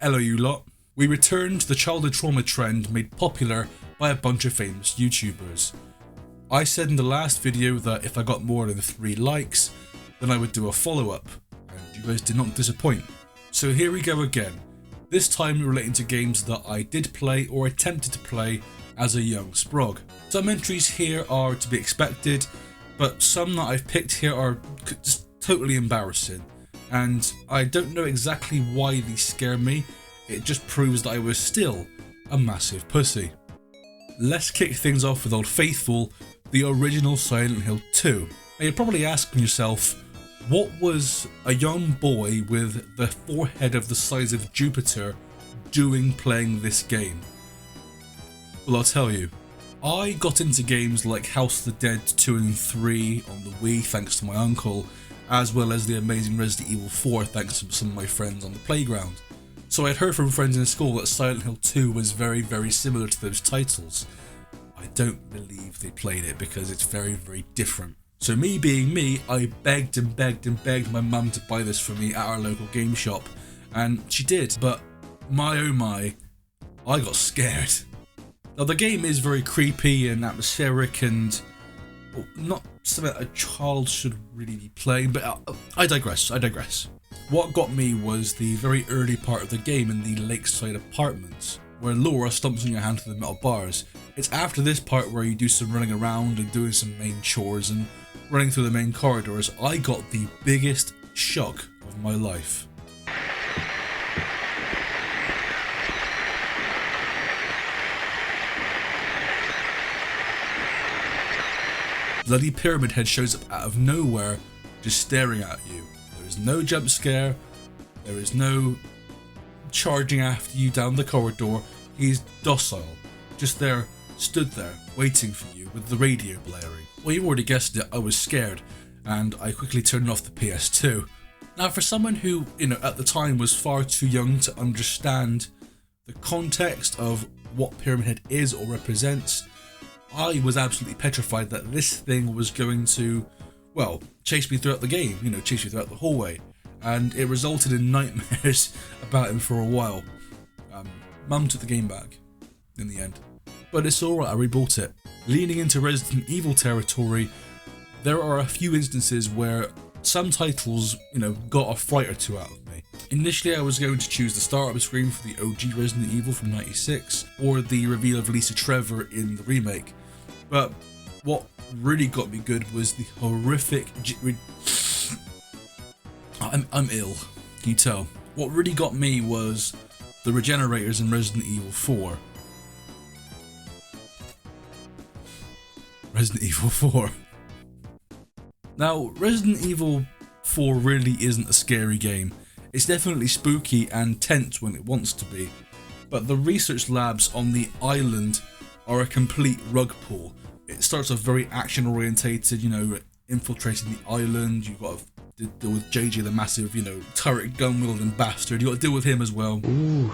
Hello you lot. We returned to the childhood trauma trend made popular by a bunch of famous YouTubers. I said in the last video that if I got more than 3 likes, then I would do a follow-up, and you guys did not disappoint. So here we go again, this time relating to games that I did play or attempted to play as a young sprog. Some entries here are to be expected, but some that I've picked here are just totally embarrassing. And I don't know exactly why these scare me, it just proves that I was still a massive pussy. Let's kick things off with Old Faithful, the original Silent Hill 2. Now you're probably asking yourself, what was a young boy with the forehead of the size of Jupiter doing playing this game? Well, I'll tell you. I got into games like House of the Dead 2 and 3 on the Wii thanks to my uncle, as well as the amazing Resident Evil 4 thanks to some of my friends on the playground. So I'd heard from friends in school that Silent Hill 2 was very similar to those titles. I don't believe they played it because it's very different. So me being me, I begged and begged my mum to buy this for me at our local game shop, and she did, but my oh my, I got scared. Now the game is very creepy and atmospheric and not something a child should really be playing, but I digress. What got me was the very early part of the game in the lakeside apartments, where Laura stomps on your hand through the metal bars. It's after this part where you do some running around and doing some main chores and running through the main corridors, I got the biggest shock of my life. Bloody Pyramid Head shows up out of nowhere, just staring at you. There is no jump scare, there is no charging after you down the corridor. He's docile, just there, stood there, waiting for you with the radio blaring. Well, you've already guessed it, I was scared, and I quickly turned off the PS2. Now, for someone who, at the time was far too young to understand the context of what Pyramid Head is or represents, I was absolutely petrified that this thing was going to, well, chase me throughout the game, chase me throughout the hallway, and it resulted in nightmares about him for a while. Mum took the game back in the end, but it's alright, I rebought it. Leaning into Resident Evil territory, there are a few instances where some titles, got a fright or two out of me. Initially I was going to choose the startup screen for the OG Resident Evil from '96, or the reveal of Lisa Trevor in the remake. But what really got me good was the horrific... I'm ill, can you tell? What really got me was the regenerators in Resident Evil 4. Resident Evil 4. Now, Resident Evil 4 really isn't a scary game. It's definitely spooky and tense when it wants to be, but the research labs on the island are a complete rug pull. It starts off very action orientated, infiltrating the island. You've got to deal with JJ, the massive, turret gun wielding bastard. You've got to deal with him as well. Ooh,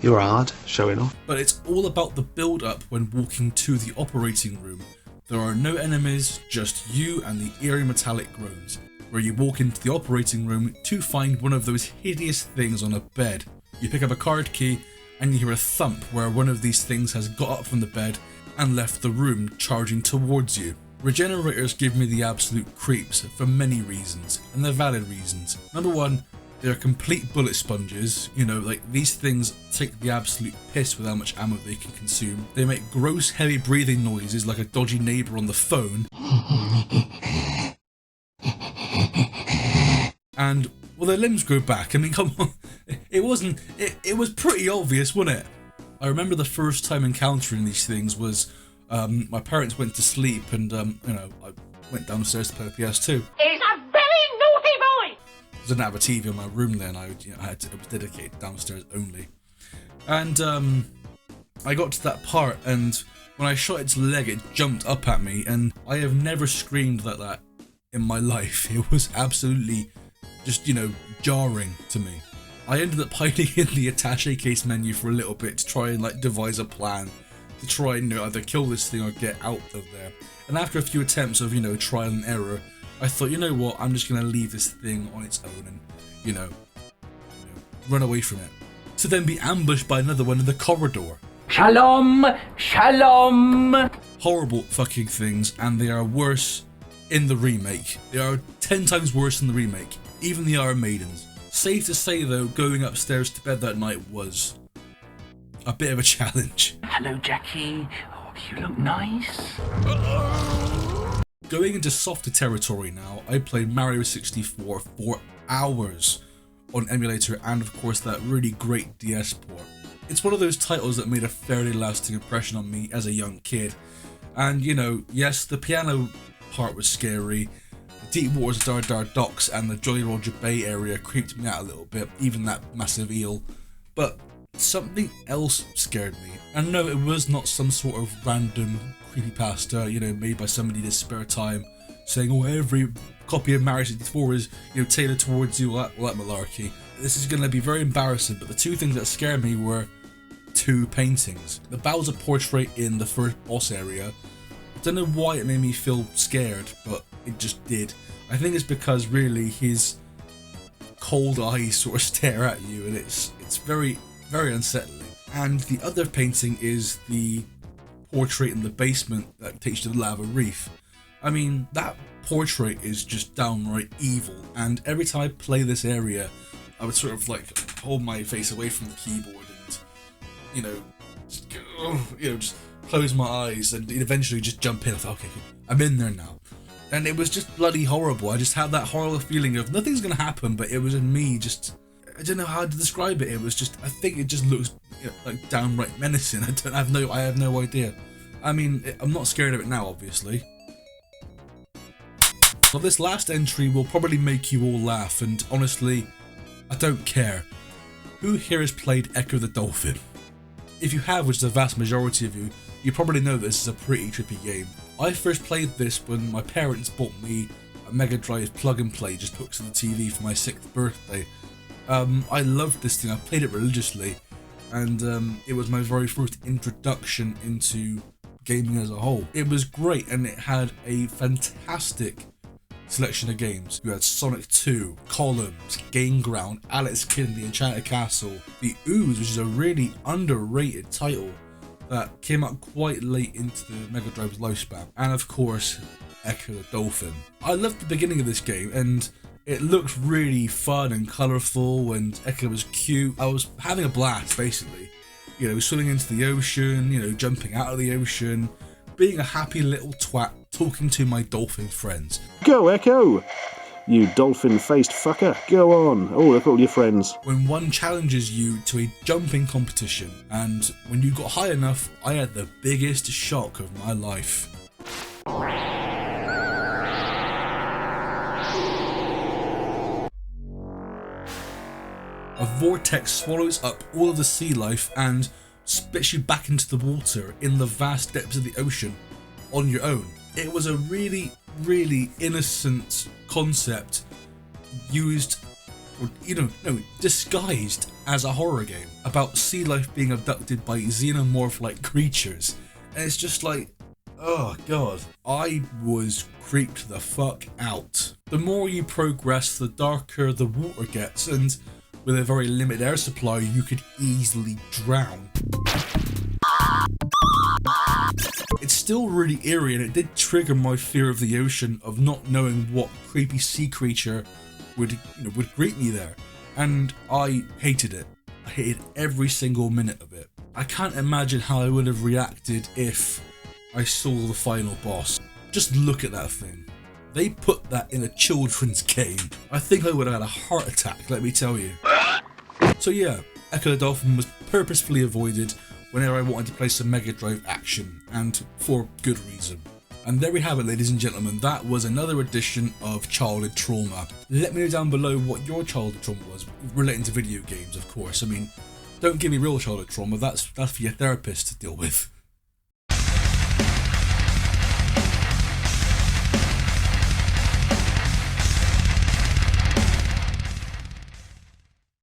you're hard, showing off. But it's all about the build up when walking to the operating room. There are no enemies, just you and the eerie metallic groans, where you walk into the operating room to find one of those hideous things on a bed. You pick up a card key and you hear a thump where one of these things has got up from the bed and left the room, charging towards you. Regenerators give me the absolute creeps for many reasons, and they're valid reasons. Number one, they're complete bullet sponges. These things take the absolute piss with how much ammo they can consume. They make gross heavy breathing noises like a dodgy neighbour on the phone. And, well, their limbs grow back. I mean, come on. It was pretty obvious, wasn't it? I remember the first time encountering these things was my parents went to sleep and I went downstairs to play the PS2. He's a very naughty boy! I didn't have a TV in my room then. It was dedicated downstairs only. And I got to that part, and when I shot its leg, it jumped up at me, and I have never screamed like that in my life. It was absolutely just, jarring to me. I ended up hiding in the attaché case menu for a little bit to try and devise a plan to try and either kill this thing or get out of there. And after a few attempts of trial and error, I thought, you know what, I'm just gonna leave this thing on its own and run away from it. to then be ambushed by another one in the corridor. Shalom, shalom. Horrible fucking things, and they are worse in the remake. They are 10 times worse in the remake, even the Iron Maidens. Safe to say though, going upstairs to bed that night was a bit of a challenge. Hello, Jackie. Oh, you look nice. Going into softer territory now, I played Mario 64 for hours on emulator and of course that really great DS port. It's one of those titles that made a fairly lasting impression on me as a young kid. And you know, yes, the piano part was scary, the Deep Waters Dar Dar Docks and the Jolly Roger Bay area creeped me out a little bit, even that massive eel. But something else scared me. And no, it was not some sort of random creepypasta, you know, made by somebody in his spare time, saying, oh, every copy of Mario 64 is, you know, tailored towards you, all that malarkey. This is going to be very embarrassing, but the two things that scared me were two paintings. The Bowser portrait in the first boss area, I don't know why it made me feel scared, but it just did. I think it's because really his cold eyes sort of stare at you, and it's very, very unsettling. And the other painting is the portrait in the basement that takes you to the lava reef. I mean, that portrait is just downright evil, and every time I play this area, I would sort of like hold my face away from the keyboard and, you know, just close my eyes and eventually just jump in. I thought, okay, I'm in there now. And it was just bloody horrible. I just had that horrible feeling of nothing's gonna happen, but it was in me just, I don't know how to describe it. It was just, I think it just looks, you know, like downright menacing. I have no idea. I mean, I'm not scared of it now, obviously. Well, this last entry will probably make you all laugh, and honestly, I don't care. Who here has played Echo the Dolphin? If you have, which is the vast majority of you, you probably know this is a pretty trippy game. I first played this when my parents bought me a Mega Drive plug and play just hooked to the TV for my 6th birthday. I loved this thing, I played it religiously, and it was my very first introduction into gaming as a whole. It was great, and it had a fantastic selection of games. You had Sonic 2, Columns, Game Ground, Alex Kidd and the Enchanted Castle, The Ooze, which is a really underrated title that came out quite late into the Mega Drive's lifespan, and of course Echo the Dolphin. I loved the beginning of this game, and it looked really fun and colourful, and Echo was cute. I was having a blast basically, you know, swimming into the ocean, you know, jumping out of the ocean, being a happy little twat, talking to my dolphin friends. Go Echo! You dolphin-faced fucker, go on. Oh, look at all your friends. When one challenges you to a jumping competition, and when you got high enough, I had the biggest shock of my life. A vortex swallows up all of the sea life and spits you back into the water in the vast depths of the ocean on your own. It was a really, really innocent concept used, or, you know, no, disguised as a horror game about sea life being abducted by xenomorph-like creatures. And it's just like, oh god, I was creeped the fuck out. The more you progress, the darker the water gets, and with a very limited air supply, you could easily drown. It's still really eerie, and it did trigger my fear of the ocean, of not knowing what creepy sea creature would greet me there. And I hated it. I hated every single minute of it. I can't imagine how I would have reacted if I saw the final boss. Just look at that thing. They put that in a children's game. I think I would have had a heart attack, let me tell you. So yeah, Echo the Dolphin was purposefully avoided whenever I wanted to play some Mega Drive action, and for good reason. And there we have it, ladies and gentlemen, that was another edition of Childhood Trauma. Let me know down below what your childhood trauma was, relating to video games of course. I mean, don't give me real childhood trauma, that's for your therapist to deal with.